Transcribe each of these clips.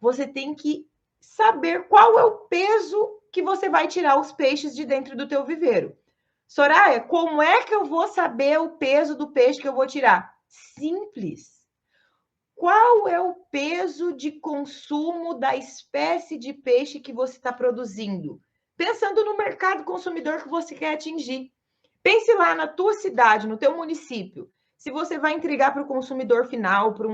você tem que saber qual é o peso que você vai tirar os peixes de dentro do teu viveiro. Soraya, como é que eu vou saber o peso do peixe que eu vou tirar? Simples. Qual é o peso de consumo da espécie de peixe que você está produzindo? Pensando no mercado consumidor que você quer atingir. Pense lá na tua cidade, no teu município. Se você vai entregar para o consumidor final, para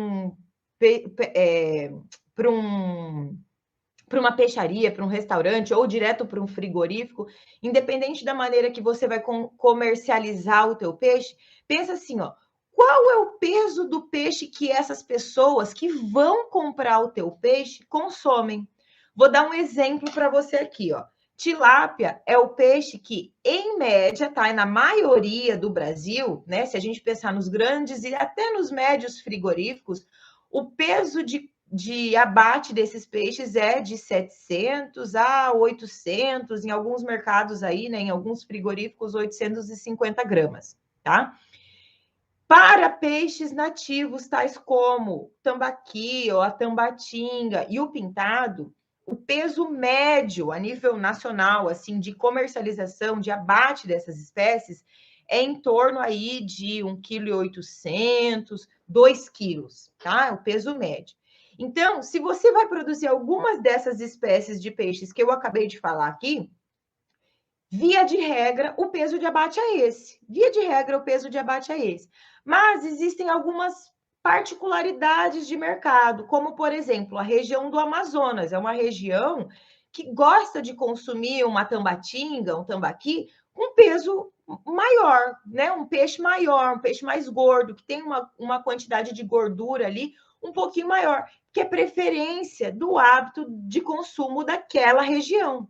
uma peixaria, para um restaurante ou direto para um frigorífico, independente da maneira que você vai comercializar o teu peixe, pensa assim, ó, qual é o peso do peixe que essas pessoas que vão comprar o teu peixe consomem? Vou dar um exemplo para você aqui, ó. Tilápia é o peixe que, em média, tá na maioria do Brasil, né? Se a gente pensar nos grandes e até nos médios frigoríficos, o peso de abate desses peixes é de 700 a 800, em alguns mercados aí, né, em alguns frigoríficos, 850 gramas, tá? Para peixes nativos, tais como tambaqui ou a tambatinga e o pintado, o peso médio a nível nacional, assim, de comercialização, de abate dessas espécies, é em torno aí de 1,8 kg, 2 quilos, tá? É o peso médio. Então, se você vai produzir algumas dessas espécies de peixes que eu acabei de falar aqui, via de regra, o peso de abate é esse. Via de regra, o peso de abate é esse. Mas existem algumas particularidades de mercado, como, por exemplo, a região do Amazonas. É uma região que gosta de consumir uma tambatinga, um tambaqui, com peso maior, né? Um peixe maior, um peixe mais gordo, que tem uma quantidade de gordura ali um pouquinho maior, que é preferência do hábito de consumo daquela região.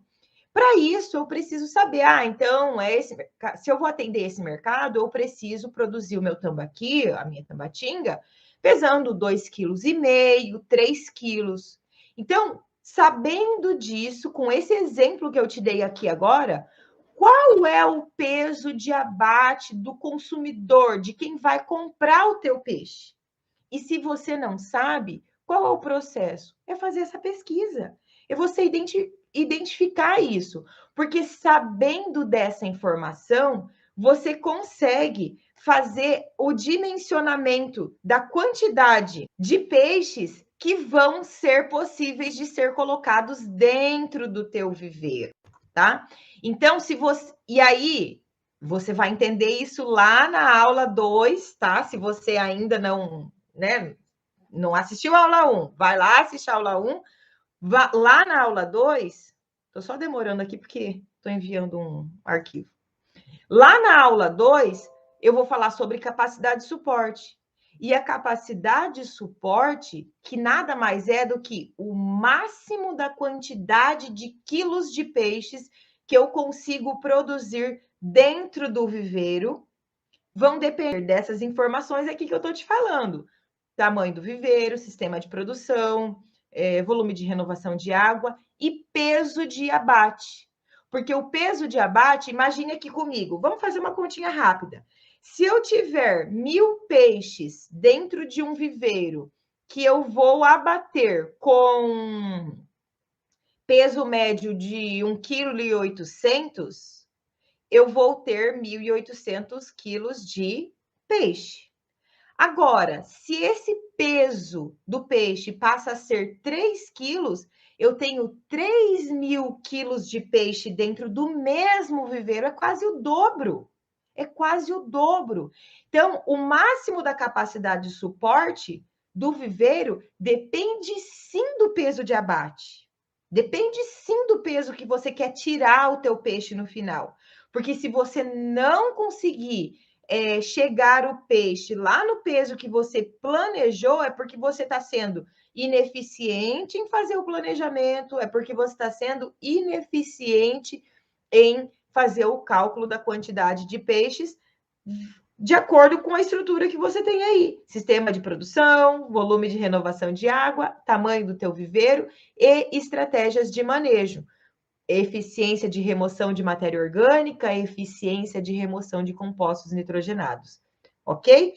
Para isso, eu preciso saber, então, se eu vou atender esse mercado, eu preciso produzir o meu tambaqui, a minha tambatinga, pesando 2,5 kg, 3 quilos. Então, sabendo disso, com esse exemplo que eu te dei aqui agora, qual é o peso de abate do consumidor, de quem vai comprar o teu peixe? E se você não sabe, qual é o processo? É fazer essa pesquisa. É você identificar isso. Porque sabendo dessa informação, você consegue fazer o dimensionamento da quantidade de peixes que vão ser possíveis de ser colocados dentro do teu viveiro, tá? Então, se você... E aí, você vai entender isso lá na aula 2, tá? Se você ainda não, né, não assistiu a aula 1, vai lá assistir a aula 1, lá na aula 2, estou só demorando aqui porque estou enviando um arquivo. Lá na aula 2, eu vou falar sobre capacidade de suporte. E a capacidade de suporte, que nada mais é do que o máximo da quantidade de quilos de peixes que eu consigo produzir dentro do viveiro, vão depender dessas informações aqui que eu estou te falando. Tamanho do viveiro, sistema de produção, volume de renovação de água e peso de abate. Porque o peso de abate, imagine aqui comigo, vamos fazer uma continha rápida. Se eu tiver 1.000 peixes dentro de um viveiro que eu vou abater com peso médio de 1,8 kg, eu vou ter 1.800 quilos de peixe. Agora, se esse peso do peixe passa a ser 3 quilos, eu tenho 3.000 quilos de peixe dentro do mesmo viveiro, é quase o dobro. É quase o dobro. Então, o máximo da capacidade de suporte do viveiro depende sim do peso de abate. Depende sim do peso que você quer tirar o teu peixe no final. Porque se você não conseguir chegar o peixe lá no peso que você planejou, é porque você está sendo ineficiente em fazer o planejamento, é porque você está sendo ineficiente em fazer o cálculo da quantidade de peixes de acordo com a estrutura que você tem aí. Sistema de produção, volume de renovação de água, tamanho do teu viveiro e estratégias de manejo. Eficiência de remoção de matéria orgânica, eficiência de remoção de compostos nitrogenados, ok?